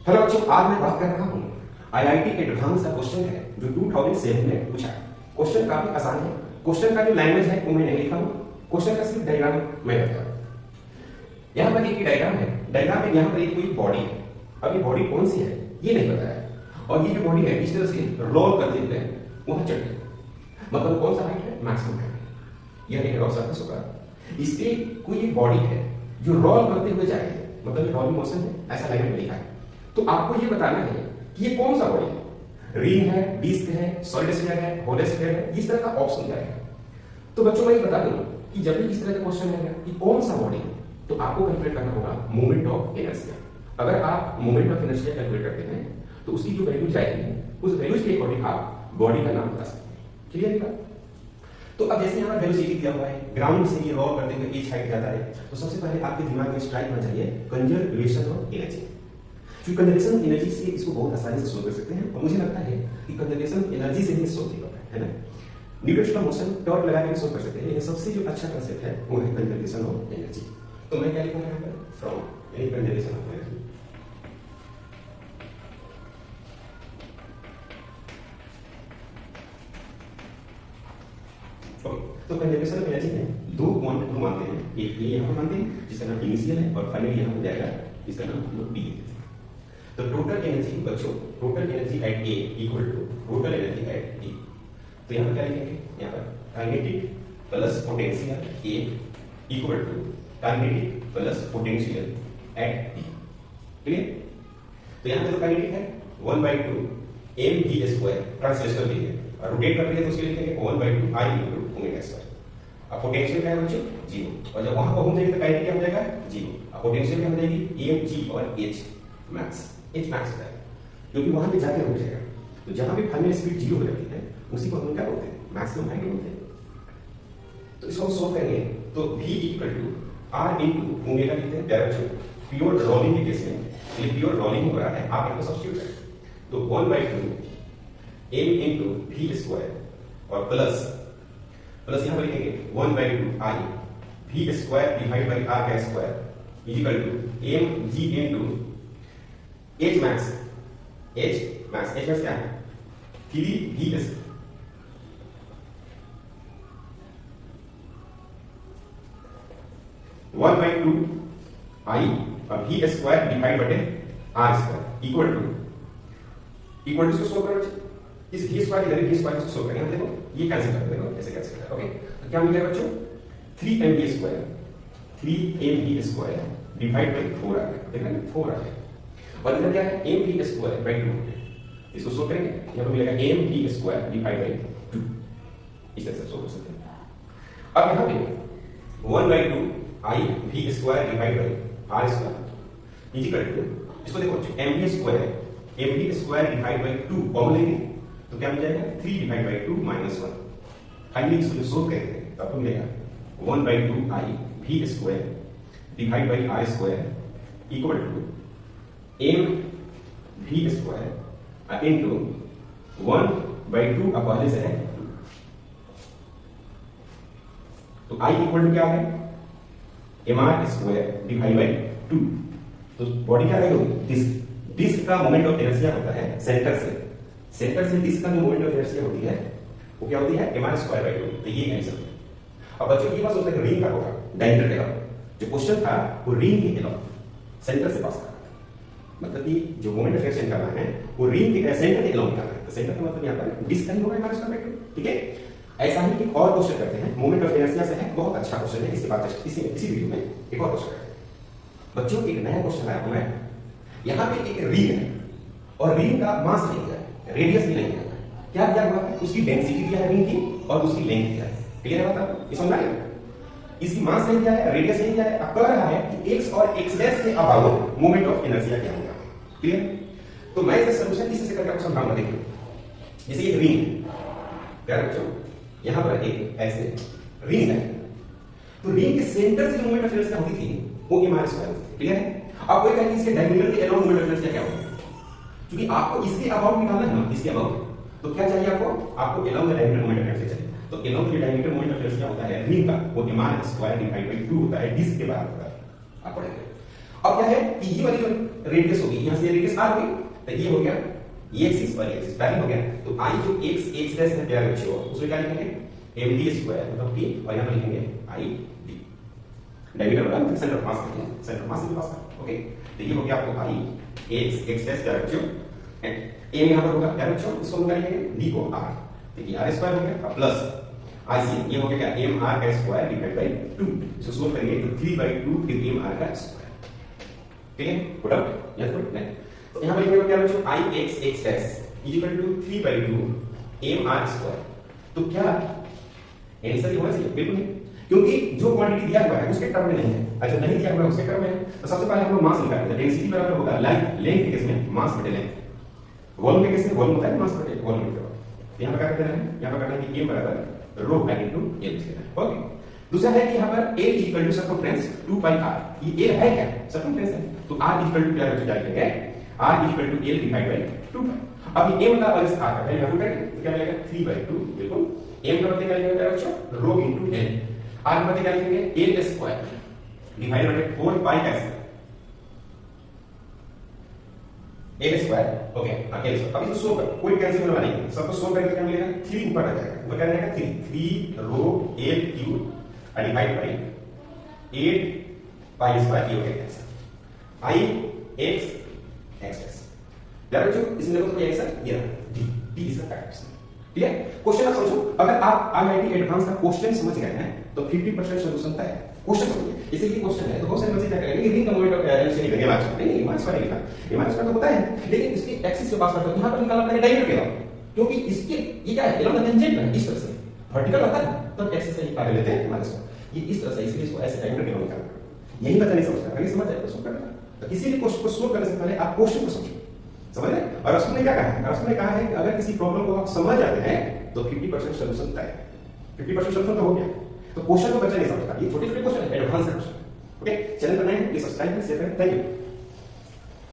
Hello बच्चों, आज मैं बात कर रहा हूँ आईआईटी एडवांस का क्वेश्चन है जो 2007 में पूछा है। क्वेश्चन काफी आसान है। क्वेश्चन का जो लैंग्वेज है वो मैं नहीं लिखा हूँ, क्वेश्चन का सिर्फ डायग्राम मैं बता रहा हूँ। यहाँ पर एक डायग्राम है, डायग्राम में यहाँ पर एक कोई बॉडी है। अब ये बॉडी कौन सी है ये नहीं पता है, और ये जो बॉडी है इस तरह से रोल करते हुए वहां चढ़ गई, मतलब कौन सा हाइट है, मैक्सिमम हाइट। यह एक रॉक सरफेस होगा, इसके कोई एक बॉडी है जो रोल करते हुए जा रही है, मतलब रोलिंग मोशन है, ऐसा लाइन में लिखा है। तो आपको ये बताना है कि ये कौन सा बॉडी है, रिंग है, डिस्क है, सॉलिड स्फीयर है, होल स्फीयर है, इस तरह का ऑप्शन जाएगा। तो बच्चों मैं ये बता दूं कि जब भी इस तरह का क्वेश्चन आएगा कि कौन सा बॉडी है, तो आपको कैलकुलेट करना होगा मोमेंट ऑफ इनर्शिया। अगर आप मोमेंट ऑफ इनर्शिया कैलकुलेट करते हैं तो उसकी जो वैल्यू जाएगी उस वैल्यूज के अकॉर्डिंग आप बॉडी का नाम बता सकते हैं। क्लियर है? तो अब जैसे यहाँ वेलोसिटी दिया हुआ है, ग्राउंड से ये रोल करते हुए एच हाइट जाता है, तो सबसे पहले आपके दिमाग में स्ट्राइक होना चाहिए कंजर्वेशन ऑफ एनर्जी। क्योंकि कंजर्वेशन एनर्जी से इसको बहुत आसानी से सोल्व कर सकते हैं, और मुझे लगता है कि कंजर्वेशन एनर्जी से ही सोल्व नहीं होता है ना। न्यूटन का मोशन टॉर्क लगा के सोल्व कर सकते हैं, लेकिन सबसे जो अच्छा कांसेप्ट है वो है कंजर्वेशन ऑफ एनर्जी। तो मैं क्या लिखूंगा यहाँ पर, फ्रॉम यानी कंजर्वेशन ऑफ एनर्जी। तो कंजर्वेशन ऑफ एनर्जी में दो क्वांटिटी को मानते हैं, एक ये यहाँ पर मानते हैं जिसका नाम इनिशियल है, और फाइनली यहाँ हो जाएगा इसका नाम हम लोग डी देते हैं। तो टोटल एनर्जी बच्चों, total energy at A equal to total energy at D. तो यहाँ पर क्या लिखेंगे, यहाँ पर kinetic plus potential A equal to kinetic plus potential at D. Clear? तो यहाँ पे तो काइनेटिक है 1/2 mv², ट्रांसलेशनल लिए और रोटेट कर रही है तो उसके लिए लिखेंगे 1/2 I × ओमेगा²। अब पोटेंशियल क्या है बच्चों, 0, और जब वहां पहुंच जाएगी तो काइनेटिक क्या हो जाएगा, 0। अब पोटेंशियल क्या हो जाएगी, mg और h मैक्स, h मैक्स है क्योंकि वहां पे जाके रुक जाएगा। तो जहां पे फाइनल स्पीड 0 हो जाती है उसी को हम क्या बोलते हैं, मैक्सिमम हाइट बोलते हैं। तो इसको सोल्व करेंगे तो v = r × ओमेगा लिखते हैं। प्यारे बच्चों, प्योर रोलिंग के केस में ये प्योर रोलिंग हो रहा है, आप इसको सब्स्टिट्यूट करें तो 1/2 m × v² और प्लस यहाँ पर लिखेंगे 1/2 I v² divide by r² equal to mg × h max. h max क्या है, 3v² 1/2 I और v² divide by r² equal to solve करो। इस v² इधर v² को सोल्व करेंगे, देखो ये कैंसिल कर देगा, ऐसे कैंसिल कर देगा। ओके, तो क्या मिलेगा बच्चों, 3mv² डिवाइड बाय 4 आ गया, देखा ना 4 आ गया, और इधर क्या है mv²/2। इसको सोल्व करेंगे, यहाँ पर मिलेगा mv² डिवाइड बाय 2। इस तरह से सोल्व कर सकते हैं। अब यहाँ पे 1/2 I v² divide by r² equal to, इसको देखो बच्चों mv² डिवाइड बाय 2 कॉमन लेंगे तो क्या मिल जाएगा, 3 डिवाइड बाय 2 -1। फाइनली इसको सोल्व करेंगे तो आपको मिलेगा 1/2 I v² divide by r² equal to mv² into 1/2 अब पहले से है 2। तो I इक्वल टू क्या है, mr² डिवाइड बाय 2। तो बॉडी क्या रहेगी, डिस्क का मोमेंट ऑफ इनर्शिया होता है सेंटर से डिस्क का जो मोमेंट ऑफ इनर्शिया होती है वो क्या होती है, mr²/2। तो ये आंसर है। अब बच्चों ये बात सोचते हैं रिंग का होगा, डायमीटर एलॉन्ग, जो क्वेश्चन था वो रिंग के एलॉन्ग सेंटर से पास करना था, मतलब कि जो मोमेंट ऑफ इनर्शिया निकालना है वो रिंग के सेंटर के एलॉन्ग निकालना है। तो सेंटर का मतलब यहाँ पर डिस्क का ही होगा mr²/2। ठीक है, ऐसा ही एक और क्वेश्चन करते हैं, मोमेंट ऑफ इनर्शिया से है, बहुत अच्छा क्वेश्चन है। इसके बाद इसी वीडियो में एक और क्वेश्चन करते हैं। बच्चों एक नया क्वेश्चन आया हुआ है, यहाँ पे एक रिंग है और रिंग का मास नहीं है, रेडियस भी नहीं है। क्या दिया हुआ है, उसकी डेंसिटी दिया है रिंग की और उसकी लेंथ दिया है। क्लियर है बात, ये समझ आया? इसकी मास नहीं दिया है, रेडियस नहीं दिया है, अब कह रहा है कि x और x' के अबाउट मोमेंट ऑफ इनर्शिया क्या होगा। क्लियर? तो मैं इसका सॉल्यूशन इसी से करके आपको समझाऊंगा। देखिए जैसे एक रिंग है, क्या बच्चों यहां पर एक ऐसे रिंग है, तो रिंग के सेंटर से जो मोमेंट ऑफ इनर्शिया होती थी वो mr² होती। क्लियर है? अब कोई कहेंगे इसके डायमीटर के अलाउंग मोमेंट ऑफ इनर्शिया क्या होगा, क्योंकि आपको इसके अबाउट निकालना है ना, इसके अबाउट, तो क्या चाहिए आपको along the diameter moment of inertia चाहिए। तो along the diameter moment of inertia होता है रिंग का, वो mr² डिवाइड बाय 2 होता है, डिस्क के बराबर होता है। आप पढ़ेंगे। अब क्या है कि ये वाली जो रेडियस होगी यहां से रेडियस आर होगी, तो ये हो गया ये एक्सिस और ये एक्सिस पैरेलल हो गया। तो आई जो x डैश है प्यारे बच्चों उसमें क्या लिखेंगे md स्क्वायर मतलब t और यहां पर लिखेंगे i d। डायमीटर बता सेंटर ऑफ मास लिखेंगे, सेंटर ऑफ मास के पास का। ओके, तो ये हो गया आपको i x डैश प्यारे बच्चों एंड a यहां पर होगा प्यारे बच्चों, इसको हम क्या लिखेंगे d को r, तो ये r स्क्वायर हो गया प्लस IC ये हो गया क्या mr का स्क्वायर डिवाइड बाय 2। इसको सोल्व करेंगे तो 3/2 फिर mr का स्क्वायर। ठीक है, पुट आउट यस पुट नहीं, तो यहां पर लिखेंगे क्या बच्चों i x dash equal to 3/2 mr square. तो क्या आंसर ये होना चाहिए? बिल्कुल नहीं, क्योंकि जो क्वांटिटी दिया हुआ है उसके टर्म में नहीं है। अच्छा नहीं दिया हुआ है उसके टर्म में है, तो सबसे पहले हम लोग मास निकालेंगे। डेंसिटी बराबर होगा लेंथ के केस में मास बटे लेंथ, वॉल्यूम के केस में वॉल्यूम होता है मास बटे वॉल्यूम के बाद। यहां पर क्या करना है, यहां पर करना है कि m बराबर रो बाय इनटू l लिखना है। ओके, दूसरा है कि यहां पर a equal to circumference 2 pi r, ये a है क्या सर्कमफ्रेंस है, तो r इक्वल टू क्या क्या लिखेंगे r equal to l divide by 2 pi. अब ये m का और इस r का वैल्यू हम करेंगे तो क्या मिलेगा 3/2 बिल्कुल। m का मतलब क्या लिखेंगे बच्चों रो इनटू l, r का मतलब क्या लिखेंगे l स्क्वायर डिवाइड बाय 4 पाई कैसे a स्क्वायर। ओके अकेले स्क्वायर, अब इसको सोल्व कर, कोई कैंसिल होने वाला नहीं, सबको सोल्व करेंगे तो क्या मिलेगा 3 ऊपर आ जाएगा, ऊपर क्या रहेगा 3 रो 8 cube divide by 8 pi square, ये हो गया आंसर i x x। यार बच्चों इसमें देखो तो ये आंसर ये रहा d इसका करेक्ट आंसर। ठीक है, क्वेश्चन आप समझो, अगर आप IIT एडवांस का क्वेश्चन समझ गए हैं तो 50% सॉल्यूशन तय है। क्वेश्चन समझिए, जैसे ये क्वेश्चन है तो बहुत सारे बच्चे क्या करेंगे रिंग का मोमेंट ऑफ एनर्जी नहीं करेंगे, मार्क्स नहीं मार्क्स वाले लिखा ये मार्क्स का तो होता है, लेकिन इसके एक्सिस के पास करते हैं, यहां पर निकालना पड़ेगा डायमीटर के नाम, क्योंकि इसके ये क्या है एलोंग द टेंजेंट है, इस तरह से वर्टिकल रहता है तो एक्सिस से निकाल लेते हैं माइनस को, ये इस तरह से, इसलिए इसको ऐसे डायमीटर के नाम निकालना। यही बच्चा नहीं समझता, अगर समझ जाए तो सोल्व करना। तो किसी भी क्वेश्चन को सोल्व करने से पहले आप क्वेश्चन को समझो, समझ रहे? और उसने क्या कहा है, उसने कहा है कि अगर किसी प्रॉब्लम को आप समझ जाते हैं तो 50% सॉल्यूशन तय है। 50% सॉल्यूशन तो हो गया, तो क्वेश्चन को बच्चा नहीं समझता, ये छोटे-छोटे क्वेश्चन है एडवांस क्वेश्चन। ओके, चैनल पर नए हैं प्लीज सब्सक्राइब करें, शेयर करें, थैंक यू।